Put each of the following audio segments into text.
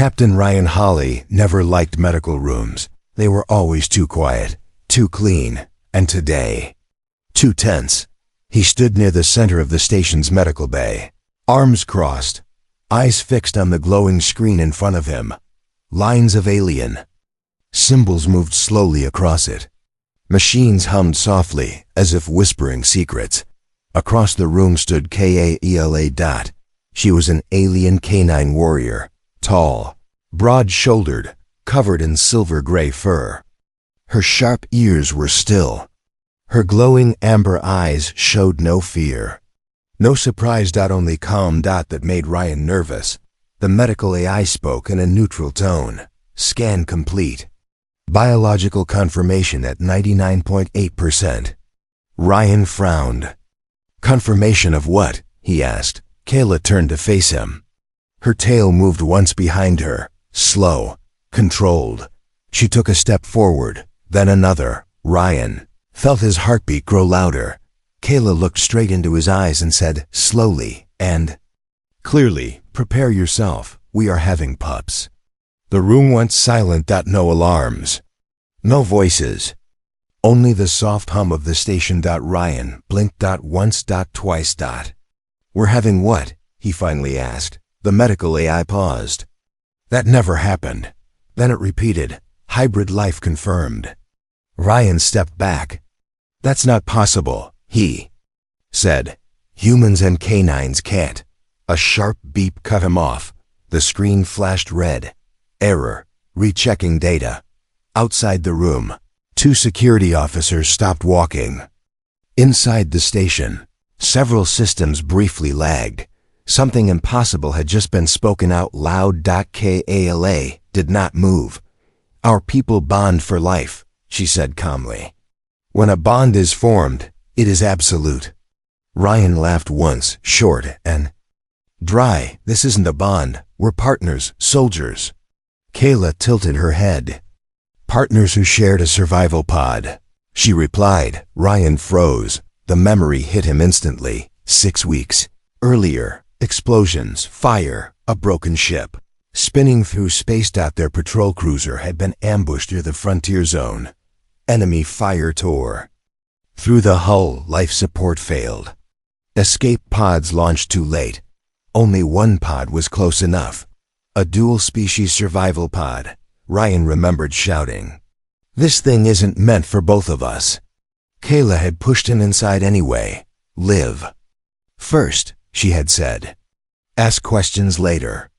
Captain Ryan Hawley never liked medical rooms. They were always too quiet, too clean, and today, too tense. He stood near the center of the station's medical bay, arms crossed, eyes fixed on the glowing screen in front of him. Lines of alien symbols moved slowly across it. Machines hummed softly, as if whispering secrets. Across the room stood Kaela. She was an alien canine warrior, tall, broad-shouldered, covered in silver-gray fur. Her sharp ears were still. Her glowing amber eyes showed no fear. No surprise. Only calm. That made Ryan nervous. The medical AI spoke in a neutral tone. Scan complete. Biological confirmation at 99.8%. Ryan frowned. Confirmation of what? He asked. Kayla turned to face him. Her tail moved once behind her, slow, controlled. She took a step forward, then another. Ryan felt his heartbeat grow louder. Kayla looked straight into his eyes and said, slowly and clearly, prepare yourself, we are having pups. The room went silent. No alarms. No voices. Only the soft hum of the station. Ryan blinked. Once. Twice. We're having what? He finally asked. The medical AI paused. That never happened. Then it repeated, hybrid life confirmed. Ryan stepped back. That's not possible, he said. Humans and canines can't. A sharp beep cut him off. The screen flashed red. Error. Rechecking data. Outside the room, 2 security officers stopped walking. Inside the station, several systems briefly lagged. Something impossible had just been spoken out loud. Kala did not move. Our people bond for life, she said calmly. When a bond is formed, it is absolute. Ryan laughed once, short and dry. This isn't a bond. We're partners, soldiers. Kayla tilted her head. Partners who shared a survival pod, she replied. Ryan froze. The memory hit him instantly. 6 weeks earlier, explosions, fire, a broken ship. Spinning through space. Their patrol cruiser had been ambushed near the frontier zone. Enemy fire tore through the hull. Life support failed. Escape pods launched too late. Only one pod was close enough. A dual-species survival pod. Ryan remembered shouting. This thing isn't meant for both of us. Kayla had pushed him inside anyway. Live first, she had said. Ask questions later.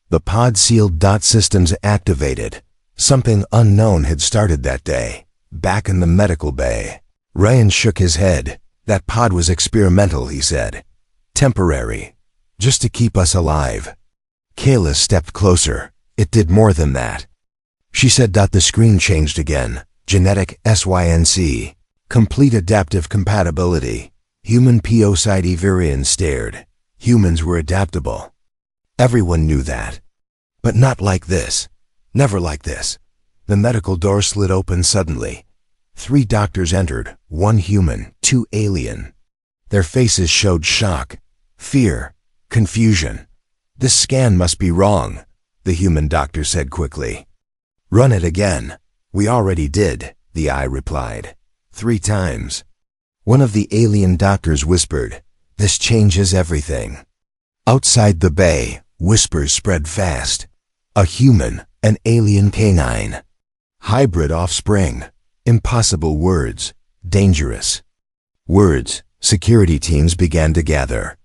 The pod sealed. Systems activated. Something unknown had started that day. Back in the medical bay. Ryan shook his head. That pod was experimental, he said. Temporary. Just to keep us alive. Kayla stepped closer. It did more than that. She said. The screen changed again. Genetic SYNC. Complete adaptive compatibility. Human POCID. Virion stared. Humans were adaptable. Everyone knew that. But not like this. Never like this. The medical door slid open suddenly. 3 doctors entered, 1 human, 2 alien. Their faces showed shock, fear, confusion. This scan must be wrong, the human doctor said quickly. Run it again. We already did, the eye replied. 3 times. One of the alien doctors whispered, this changes everything. Outside the bay, whispers spread fast. A human, an alien canine. Hybrid offspring. Impossible words. Dangerous. Words. Security teams began to gather.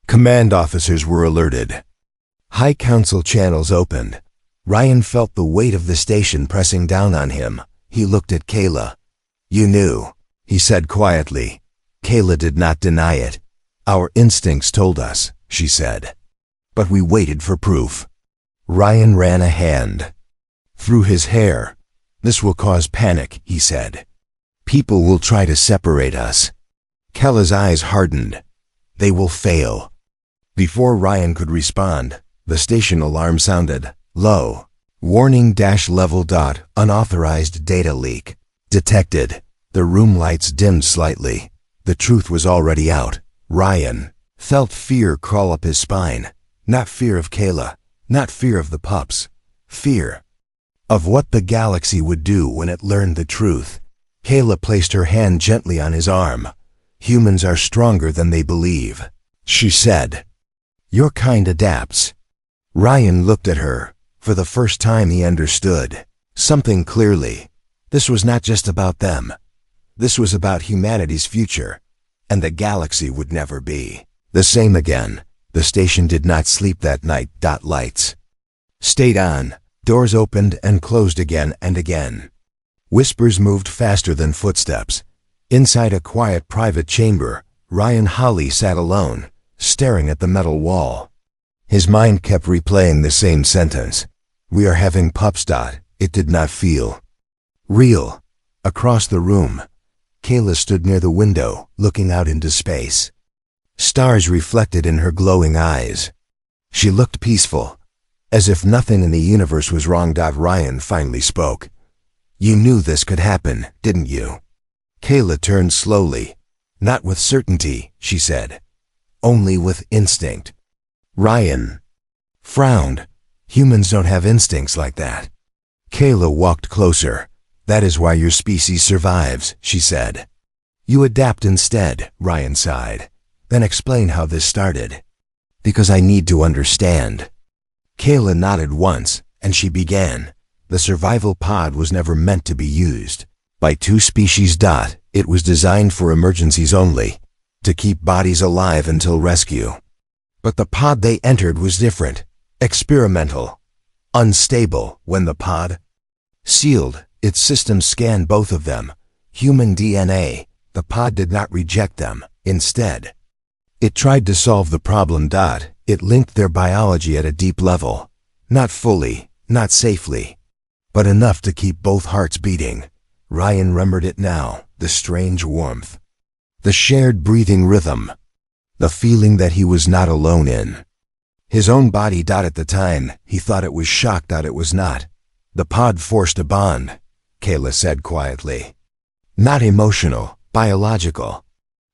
Command officers were alerted. High Council channels opened. Ryan felt the weight of the station pressing down on him. He looked at Kayla. You knew, he said quietly. Kayla did not deny it. Our instincts told us, she said. But we waited for proof. Ryan ran a hand through his hair. This will cause panic, he said. People will try to separate us. Kayla's eyes hardened. They will fail. Before Ryan could respond, the station alarm sounded. Low. Warning -level. Unauthorized data leak. Detected. The room lights dimmed slightly. The truth was already out. Ryan felt fear crawl up his spine. Not fear of Kayla. Not fear of the pups. Fear. Of what the galaxy would do when it learned the truth. Kayla placed her hand gently on his arm. Humans are stronger than they believe, she said. Your kind adapts. Ryan looked at her. For the first time he understood something clearly. This was not just about them. This was about humanity's future. And the galaxy would never be the same again. The station did not sleep that night. Lights stayed on. Doors opened and closed again and again. Whispers moved faster than footsteps. Inside a quiet private chamber, Ryan Holly sat alone, staring at the metal wall. His mind kept replaying the same sentence. We are having pups. It did not feel real. Across the room, Kayla stood near the window, looking out into space. Stars reflected in her glowing eyes. She looked peaceful, as if nothing in the universe was wrong. Ryan finally spoke. You knew this could happen, didn't you? Kayla turned slowly. Not with certainty, she said. Only with instinct. Ryan frowned. Humans don't have instincts like that. Kayla walked closer. That is why your species survives, she said. You adapt instead, Ryan sighed. Then explain how this started. Because I need to understand. Kayla nodded once, and she began. The survival pod was never meant to be used by two species. It was designed for emergencies only, to keep bodies alive until rescue. But the pod they entered was different, experimental, unstable. When the pod sealed, its systems scanned both of them, human DNA. The pod did not reject them. Instead, it tried to solve the problem. It linked their biology at a deep level. Not fully, not safely, but enough to keep both hearts beating. Ryan remembered it now, the strange warmth, the shared breathing rhythm, the feeling that he was not alone in his own body. At the time, he thought it was shocked. It was not. The pod forced a bond, Kayla said quietly. Not emotional, biological.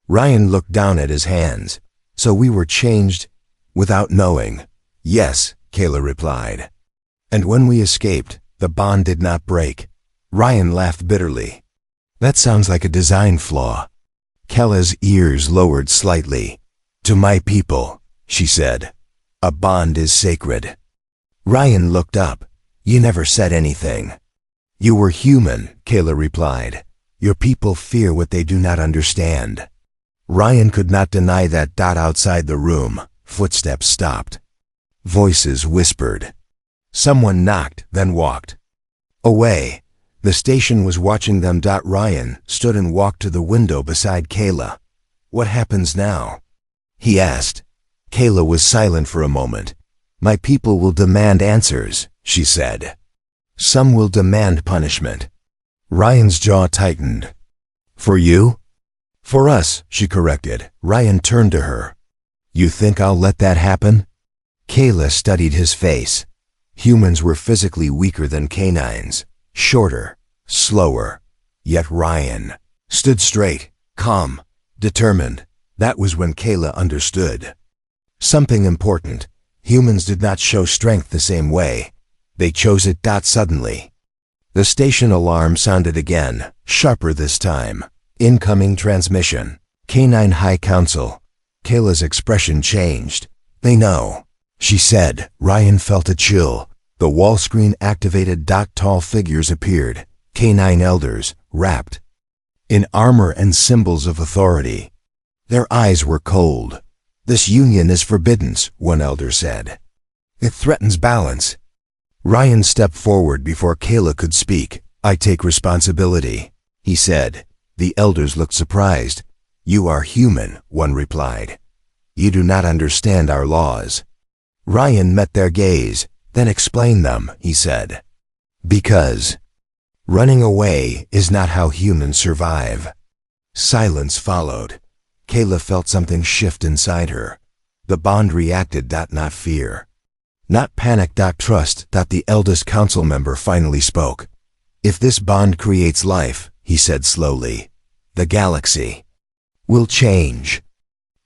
Ryan looked down at his hands. So we were changed without knowing. Yes, Kayla replied. And when we escaped, the bond did not break. Ryan laughed bitterly. That sounds like a design flaw. Kayla's ears lowered slightly. To my people, she said, a bond is sacred. Ryan looked up. You never said anything. You were human, Kayla replied. Your people fear what they do not understand. Ryan could not deny that. Outside the room, footsteps stopped. Voices whispered. Someone knocked, then walked away. The station was watching them. Ryan stood and walked to the window beside Kayla. What happens now? He asked. Kayla was silent for a moment. My people will demand answers, she said. Some will demand punishment. Ryan's jaw tightened. For you? For us, she corrected. Ryan turned to her. You think I'll let that happen? Kayla studied his face. Humans were physically weaker than canines, shorter, slower. Yet Ryan stood straight, calm, determined. That was when Kayla understood something important. Humans did not show strength the same way. They chose it. Suddenly, the station alarm sounded again, sharper this time. Incoming transmission. Canine High Council. Kayla's expression changed. They know, she said. Ryan felt a chill. The wall screen activated. Tall figures appeared. Canine elders, wrapped in armor and symbols of authority. Their eyes were cold. This union is forbidden, one elder said. It threatens balance. Ryan stepped forward before Kayla could speak. I take responsibility, he said. The elders looked surprised. You are human, one replied. You do not understand our laws. Ryan met their gaze. Then explain them, he said. Because running away is not how humans survive. Silence followed. Kayla felt something shift inside her. The bond reacted. Not fear. Not panic. Trust. The eldest council member finally spoke. If this bond creates life, he said slowly, the galaxy will change.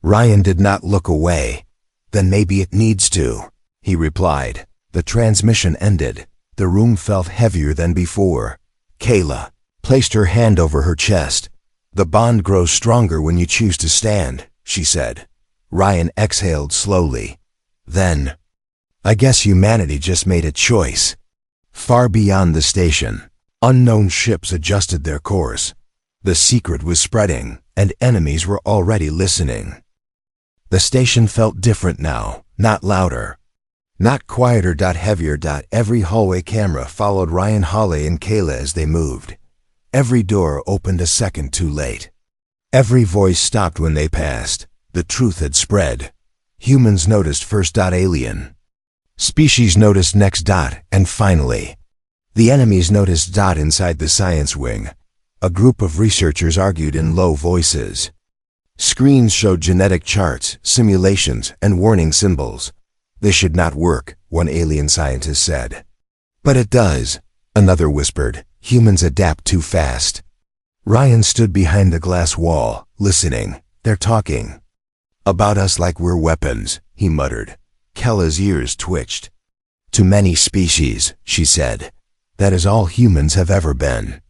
Ryan did not look away. Then maybe it needs to, he replied. The transmission ended. The room felt heavier than before. Kayla placed her hand over her chest. "The bond grows stronger when you choose to stand," she said. Ryan exhaled slowly. Then, "I guess humanity just made a choice." Far beyond the station, unknown ships adjusted their course. The secret was spreading, and enemies were already listening. The station felt different now, not louder, not quieter, heavier. Every hallway camera followed Ryan, Holly, and Kayla as they moved. Every door opened a second too late. Every voice stopped when they passed. The truth had spread. Humans noticed first. Alien species noticed next. And finally, the enemies noticed. Inside the science wing, a group of researchers argued in low voices. Screens showed genetic charts, simulations, and warning symbols. "This should not work," one alien scientist said. "But it does," another whispered. "Humans adapt too fast." Ryan stood behind the glass wall, listening. "They're talking about us like we're weapons," he muttered. Kella's ears twitched. "To many species," she said. "That is all humans have ever been."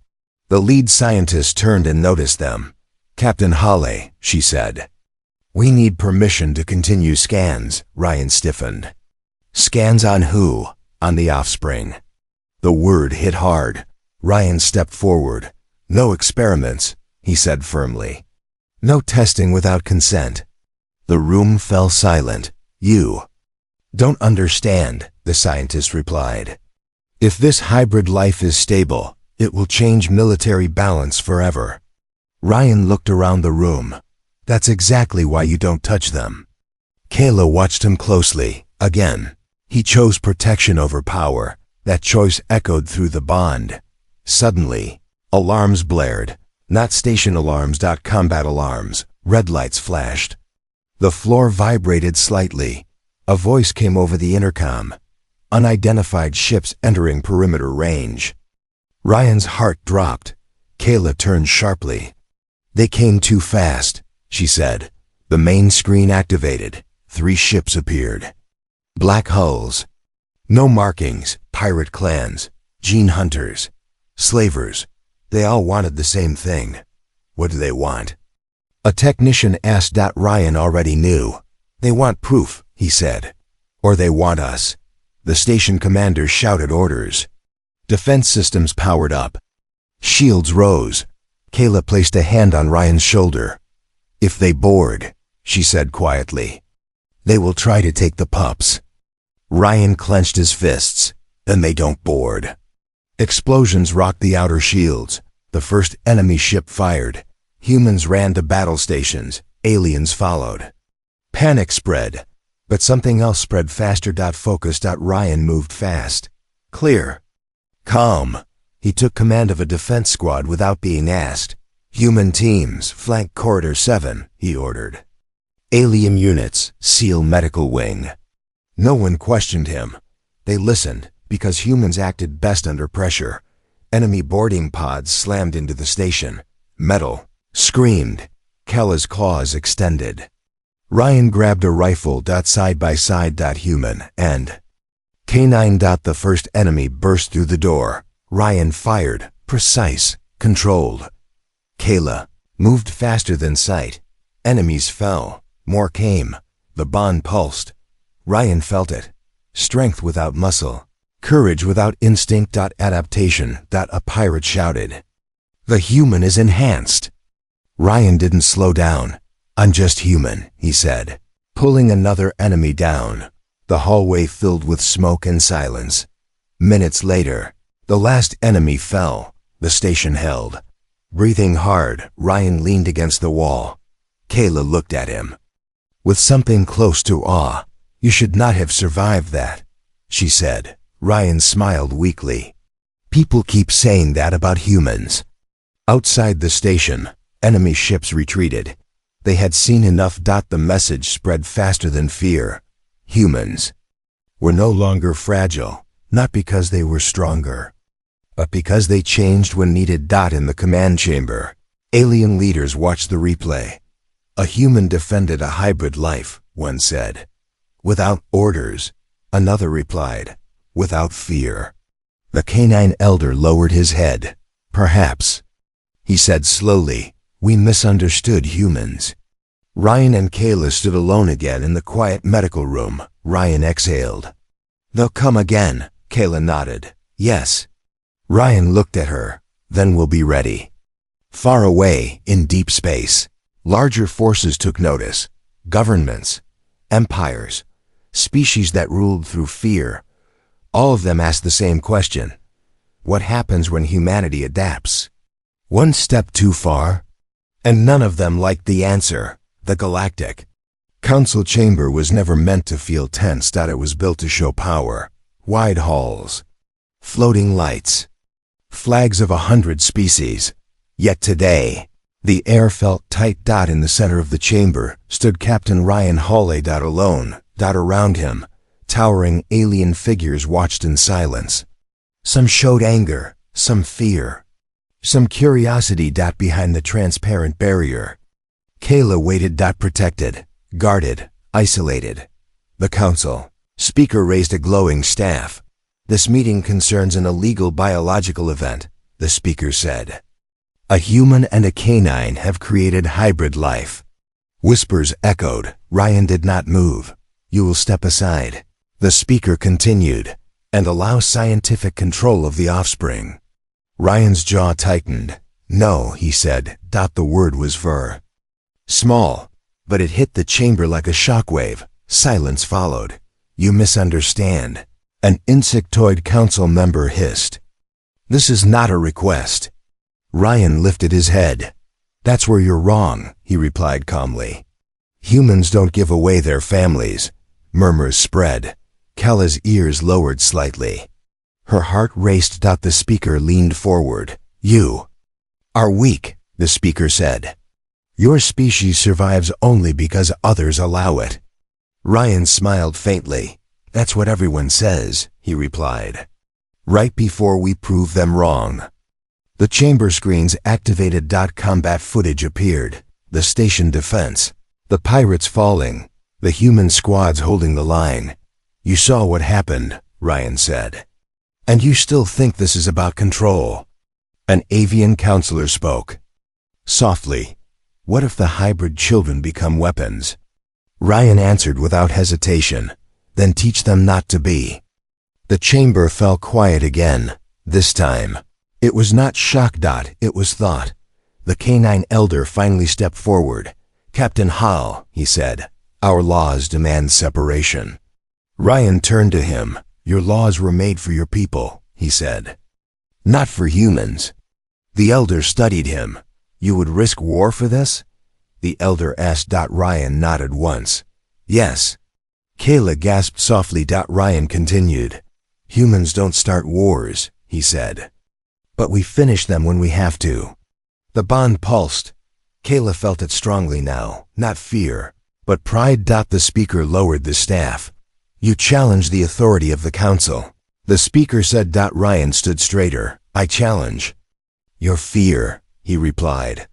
The lead scientist turned and noticed them. "Captain Holly," she said. "We need permission to continue scans." Ryan stiffened. "Scans on who?" "On the offspring." The word hit hard. Ryan stepped forward. "No experiments," he said firmly. "No testing without consent." The room fell silent. "You don't understand," the scientist replied. "If this hybrid life is stable, it will change military balance forever." Ryan looked around the room. "That's exactly why you don't touch them." Kayla watched him closely. Again, he chose protection over power. That choice echoed through the bond. Suddenly, alarms blared. Not station alarms. Combat alarms. Red lights flashed. The floor vibrated slightly. A voice came over the intercom. "Unidentified ships entering perimeter range." Ryan's heart dropped. Kayla turned sharply. "They came too fast," she said. The main screen activated. 3 ships appeared. Black hulls. No markings. Pirate clans. Gene hunters. Slavers. They all wanted the same thing. What do they want? A technician asked. Ryan already knew. "They want proof," he said. "Or they want us." The station commander shouted orders. Defense systems powered up. Shields rose. Kayla placed a hand on Ryan's shoulder. "If they board," she said quietly, "they will try to take the pups." Ryan clenched his fists. "Then they don't board." Explosions rocked the outer shields. The first enemy ship fired. Humans ran to battle stations. Aliens followed. Panic spread. But something else spread faster. Focus. Ryan moved fast. "Clear." "Calm." He took command of a defense squad without being asked. "Human teams, flank corridor 7, he ordered. "Alien units, seal medical wing." No one questioned him. They listened, because humans acted best under pressure. Enemy boarding pods slammed into the station. Metal screamed. Kella's claws extended. Ryan grabbed a rifle. Side by side. Human and Canine. The first enemy burst through the door. Ryan fired, precise, controlled. Kayla moved faster than sight. Enemies fell. More came. The bond pulsed. Ryan felt it. Strength without muscle. Courage without instinct. Adaptation. A pirate shouted. "The human is enhanced." Ryan didn't slow down. "I'm just human," he said, pulling another enemy down. The hallway filled with smoke and silence. Minutes later, the last enemy fell. The station held. Breathing hard, Ryan leaned against the wall. Kayla looked at him with something close to awe. "You should not have survived that," she said. Ryan smiled weakly. "People keep saying that about humans." Outside the station, enemy ships retreated. They had seen enough. The message spread faster than fear. Humans were no longer fragile, not because they were stronger, but because they changed when needed. In the command chamber, alien leaders watched the replay. "A human defended a hybrid life," one said. "Without orders," another replied. "Without fear." The canine elder lowered his head. Perhaps, he said slowly, we misunderstood humans. Ryan and Kayla stood alone again in the quiet medical room. Ryan exhaled. They'll come again, Kayla nodded. Yes. Ryan looked at her. Then we'll be ready. Far away, in deep space, larger forces took notice. Governments, empires, species that ruled through fear. All of them asked the same question. What happens when humanity adapts? One step too far? And none of them liked the answer. The Galactic Council chamber was never meant to feel tense. It was built to show power. Wide halls, floating lights, flags of 100 species. Yet today, the air felt tight. In the center of the chamber stood Captain Ryan Hawley. Alone. Around him, towering alien figures watched in silence. Some showed anger, some fear, some curiosity. Behind the transparent barrier, Kayla waited. Protected, guarded, isolated. The council speaker raised a glowing staff. This meeting concerns an illegal biological event, the speaker said. A human and a canine have created hybrid life. Whispers echoed. Ryan did not move. You will step aside, the speaker continued, and allow scientific control of the offspring. Ryan's jaw tightened. No, he said. The word was ver. Small, but it hit the chamber like a shockwave. Silence followed. You misunderstand, an insectoid council member hissed. This is not a request. Ryan lifted his head. That's where you're wrong, he replied calmly. Humans don't give away their families. Murmurs spread. Kayla's ears lowered slightly. Her heart raced. The speaker leaned forward. You are weak, the speaker said. Your species survives only because others allow it. Ryan smiled faintly. That's what everyone says, he replied. Right before we prove them wrong. The chamber screens activated. Combat footage appeared. The station defense. The pirates falling. The human squads holding the line. You saw what happened, Ryan said. And you still think this is about control? An avian counselor spoke. Softly. What if the hybrid children become weapons? Ryan answered without hesitation. Then teach them not to be. The chamber fell quiet again. This time, it was not shock. It was thought. The canine elder finally stepped forward. Captain Hall, he said, our laws demand separation. Ryan turned to him. Your laws were made for your people, he said. Not for humans. The elder studied him. You would risk war for this? The elder asked. Ryan nodded once. Yes. Kayla gasped softly. Ryan continued. Humans don't start wars, he said. But we finish them when we have to. The bond pulsed. Kayla felt it strongly now, not fear, but pride. The speaker lowered the staff. You challenge the authority of the council. The speaker said. Ryan stood straighter. I challenge your fear, he replied.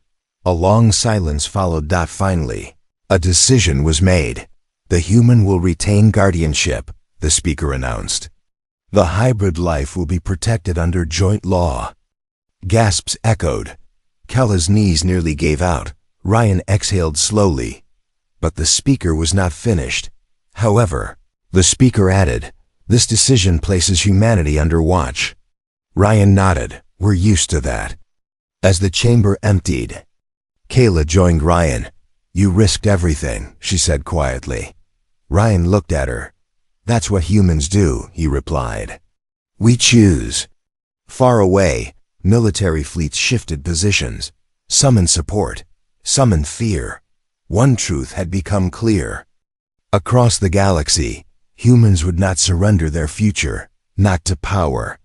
A long silence followed. Finally, a decision was made. The human will retain guardianship, the speaker announced. The hybrid life will be protected under joint law. Gasps echoed. Kayla's knees nearly gave out. Ryan exhaled slowly. But the speaker was not finished. However, the speaker added, this decision places humanity under watch. Ryan nodded. We're used to that. As the chamber emptied, Kayla joined Ryan. You risked everything, she said quietly. Ryan looked at her. That's what humans do, he replied. We choose. Far away, military fleets shifted positions. Some in support, some in fear. One truth had become clear. Across the galaxy, humans would not surrender their future, not to power,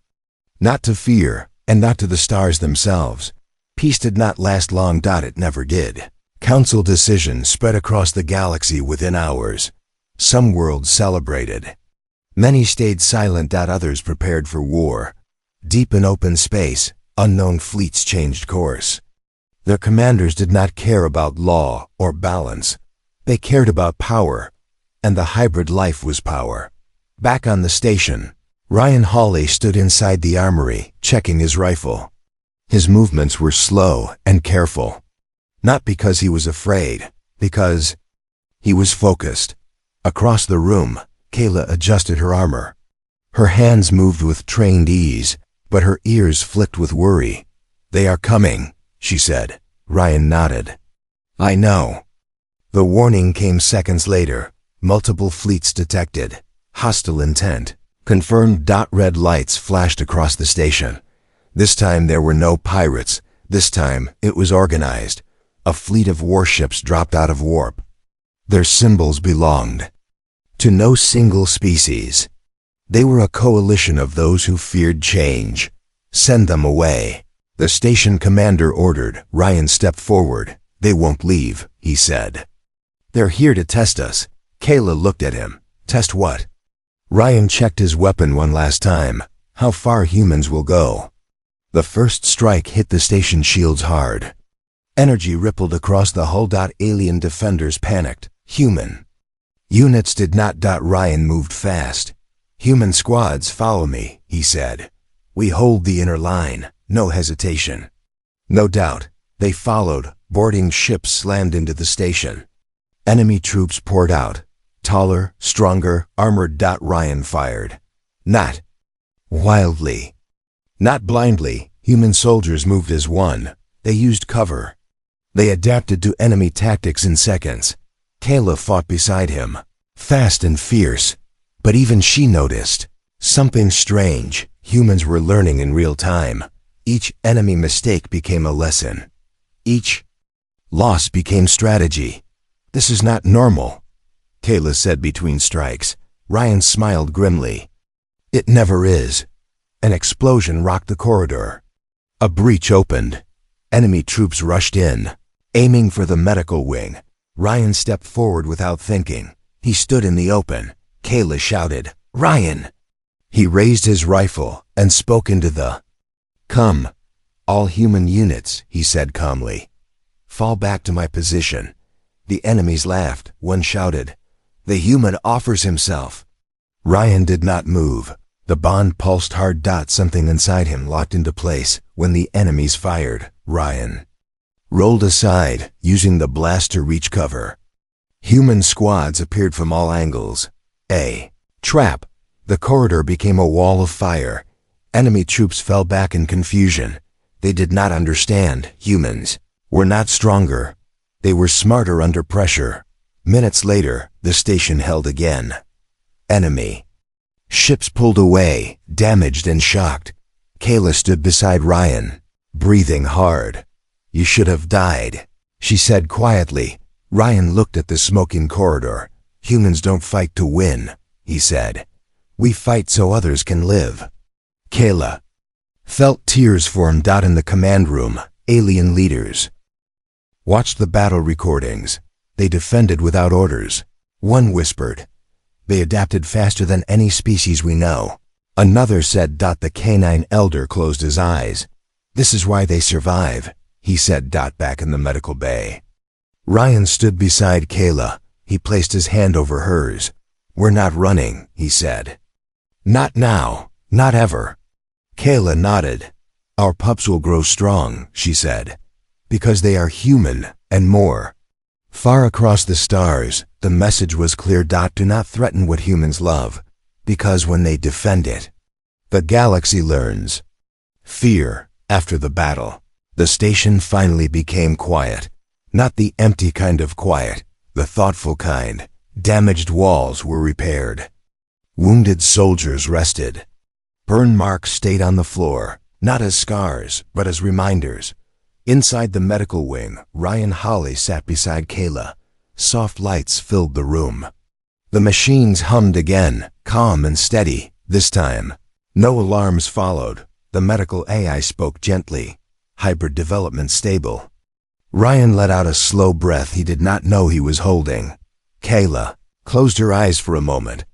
not to fear, and not to the stars themselves. Peace did not last long. It never did. Council decisions spread across the galaxy within hours. Some worlds celebrated. Many stayed silent. Others prepared for war. Deep in open space, unknown fleets changed course. Their commanders did not care about law or balance. They cared about power, and the hybrid life was power. Back on the station, Ryan Hawley stood inside the armory, checking his rifle. His movements were slow and careful. Not because he was afraid, because he was focused. Across the room, Kayla adjusted her armor. Her hands moved with trained ease, but her ears flicked with worry. "They are coming," she said. Ryan nodded. "I know." The warning came seconds later. Multiple fleets detected. Hostile intent. Confirmed. Red lights flashed across the station. This time there were no pirates. This time it was organized. A fleet of warships dropped out of warp. Their symbols belonged to no single species. They were a coalition of those who feared change. "Send them away," the station commander ordered. Ryan stepped forward. "They won't leave," he said. "They're here to test us." Kayla looked at him. "Test what?" Ryan checked his weapon one last time. "How far humans will go." The first strike hit the station shields hard. Energy rippled across the hull. Alien defenders panicked. Human units did not. Ryan moved fast. "Human squads, follow me," he said. "We hold the inner line." No hesitation. No doubt. They followed. Boarding ships slammed into the station. Enemy troops poured out. Taller, stronger, armored. Ryan fired. Not wildly. Not blindly. Human soldiers moved as one. They used cover. They adapted to enemy tactics in seconds. Kayla fought beside him. Fast and fierce. But even she noticed something strange. Humans were learning in real time. Each enemy mistake became a lesson. Each loss became strategy. "This is not normal," Kayla said between strikes. Ryan smiled grimly. "It never is." An explosion rocked the corridor. A breach opened. Enemy troops rushed in, aiming for the medical wing. Ryan stepped forward without thinking. He stood in the open. Kayla shouted, "Ryan!" He raised his rifle and spoke into the "Come, all human units," he said calmly. "Fall back to my position." The enemies laughed. One shouted, "The human offers himself." Ryan did not move. The bond pulsed hard. Something inside him locked into place. When the enemies fired, Ryan rolled aside, using the blast to reach cover. Human squads appeared from all angles. A trap. The corridor became a wall of fire. Enemy troops fell back in confusion. They did not understand. Humans were not stronger. They were smarter under pressure. Minutes later, the station held again. Enemy ships pulled away, damaged and shocked. Kayla stood beside Ryan, breathing hard. "You should have died," she said quietly. Ryan looked at the smoking corridor. "Humans don't fight to win," he said. "We fight so others can live." Kayla felt tears form. In the command room, alien leaders watched the battle recordings. They defended without orders. One whispered, "They adapted faster than any species we know." Another said, "The canine elder closed his eyes. This is why they survive," he said. Back in the medical bay, Ryan stood beside Kayla. He placed his hand over hers. "We're not running," he said. "Not now, not ever." Kayla nodded. "Our pups will grow strong," she said, "because they are human and more." Far across the stars, the message was clear. Do not threaten what humans love, because when they defend it, the galaxy learns fear. After the battle, the station finally became quiet. Not the empty kind of quiet, the thoughtful kind. Damaged walls were repaired. Wounded soldiers rested. Burn marks stayed on the floor, not as scars, but as reminders. Inside the medical wing, Ryan Hawley sat beside Kayla. Soft lights filled the room. The machines hummed again, calm and steady. This time, no alarms followed. The medical AI spoke gently. Hybrid development stable. Ryan let out a slow breath he did not know he was holding. Kayla closed her eyes for a moment.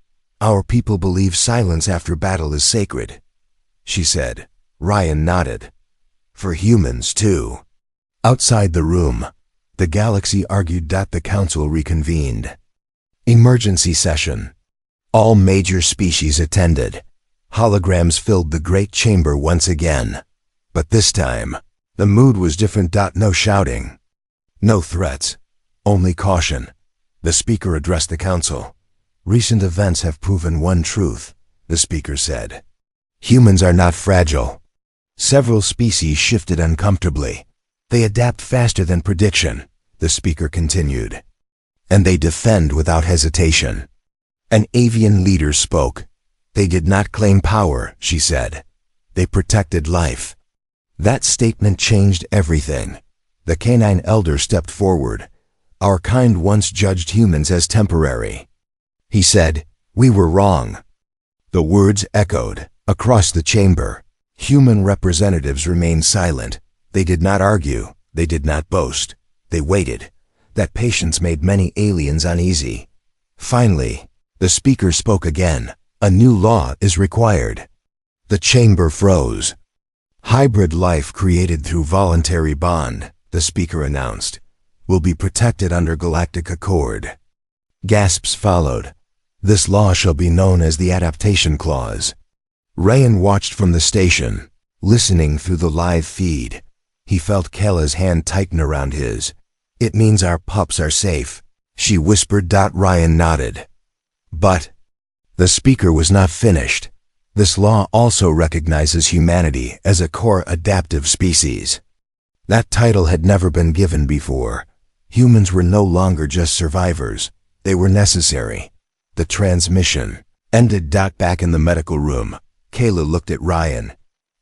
"Our people believe silence after battle is sacred," she said. Ryan nodded. "For humans, too." Outside the room, the galaxy argued. The council reconvened. Emergency session. All major species attended. Holograms filled the great chamber once again. But this time, the mood was different. No shouting. No threats. Only caution. The speaker addressed the council. Recent events have proven one truth, the speaker said. Humans are not fragile. Several species shifted uncomfortably. They adapt faster than prediction, the speaker continued. And they defend without hesitation. An avian leader spoke. They did not claim power, she said. They protected life. That statement changed everything. The canine elder stepped forward. Our kind once judged humans as temporary. He said, we were wrong. The words echoed across the chamber. Human representatives remained silent. They did not argue. They did not boast. They waited. That patience made many aliens uneasy. Finally, the speaker spoke again. A new law is required. The chamber froze. Hybrid life created through voluntary bond, the speaker announced, will be protected under Galactic Accord. Gasps followed. This law shall be known as the Adaptation Clause. Ryan watched from the station, listening through the live feed. He felt Kayla's hand tighten around his. It means our pups are safe, she whispered. Ryan nodded. But the speaker was not finished. This law also recognizes humanity as a core adaptive species. That title had never been given before. Humans were no longer just survivors. They were necessary. The transmission ended. Back in the medical room, Kayla looked at Ryan.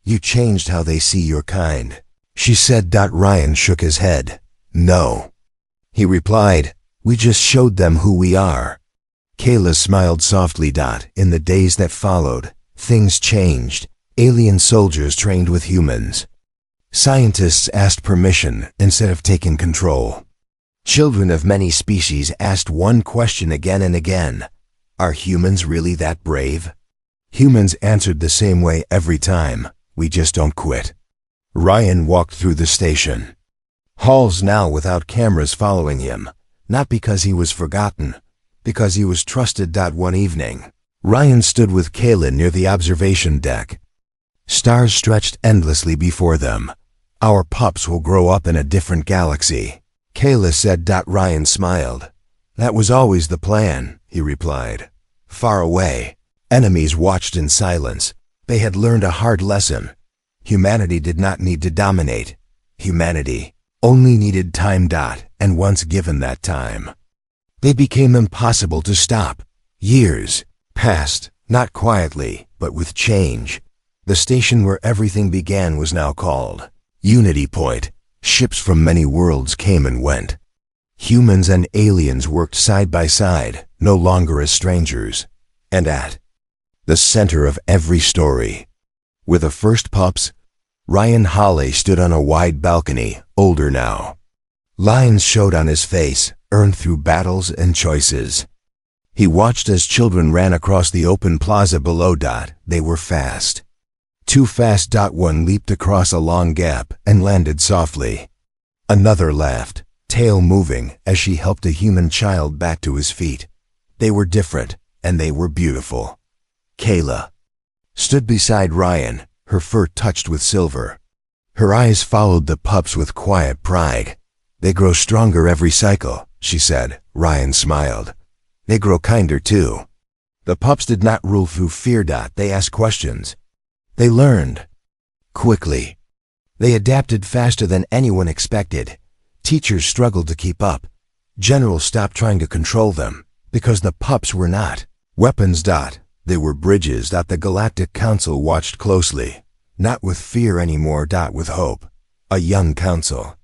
You changed how they see your kind, she said. Ryan shook his head. No. He replied, we just showed them who we are. Kayla smiled softly. In the days that followed, things changed. Alien soldiers trained with humans. Scientists asked permission instead of taking control. Children of many species asked one question again and again. Are humans really that brave? Humans answered the same way every time. We just don't quit. Ryan walked through the station. Halls now without cameras following him. Not because he was forgotten, because he was trusted. One evening, Ryan stood with Kayla near the observation deck. Stars stretched endlessly before them. Our pups will grow up in a different galaxy, Kayla said. Ryan smiled. That was always the plan, he replied. Far away, enemies watched in silence. They had learned a hard lesson. Humanity did not need to dominate. Humanity only needed time. And once given that time, they became impossible to stop. Years passed, not quietly, but with change. The station where everything began was now called Unity Point. Ships from many worlds came and went. Humans and aliens worked side by side, no longer as strangers. And at the center of every story were the first pups. Ryan Holley stood on a wide balcony, older now. Lines showed on his face, earned through battles and choices. He watched as children ran across the open plaza below. They were fast. Too fast. One leaped across a long gap and landed softly. Another laughed, tail moving as she helped a human child back to his feet. They were different, and they were beautiful. Kayla stood beside Ryan, her fur touched with silver. Her eyes followed the pups with quiet pride. They grow stronger every cycle, she said. Ryan smiled. They grow kinder too. The pups did not rule through fear. They asked questions. They learned quickly. They adapted faster than anyone expected. Teachers struggled to keep up. Generals stopped trying to control them, because the pups were not weapons. They were bridges. The Galactic Council watched closely, not with fear anymore. With hope. A young council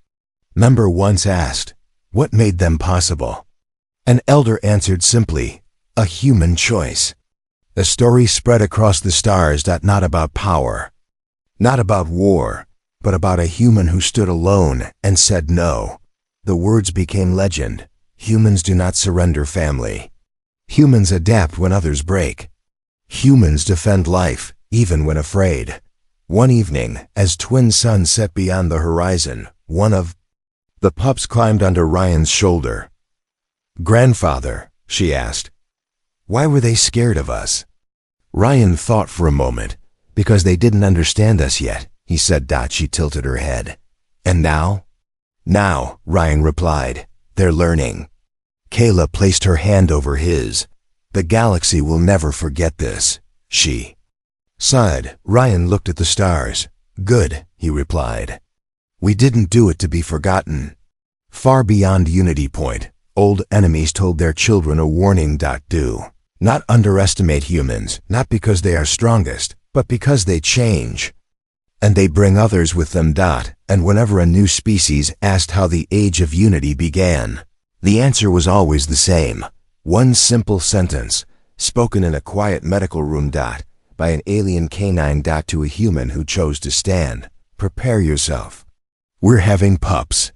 member once asked, what made them possible? An elder answered simply, a human choice. The story spread across the stars. Not about power, not about war, but about a human who stood alone and said no. The words became legend. Humans do not surrender family. Humans adapt when others break. Humans defend life, even when afraid. One evening, as twin suns set beyond the horizon, one of the pups climbed onto Ryan's shoulder. Grandfather, she asked, why were they scared of us? Ryan thought for a moment. Because they didn't understand us yet, he said. She tilted her head. And now? Now, Ryan replied. They're learning. Kayla placed her hand over his. The galaxy will never forget this, she sighed. Ryan looked at the stars. Good, he replied. We didn't do it to be forgotten. Far beyond Unity Point, old enemies told their children a warning. Do not underestimate humans, not because they are strongest, but because they change. And they bring others with them. And whenever a new species asked how the Age of Unity began, the answer was always the same. One simple sentence, spoken in a quiet medical room. By an alien canine. To a human who chose to stand. Prepare yourself. We're having pups.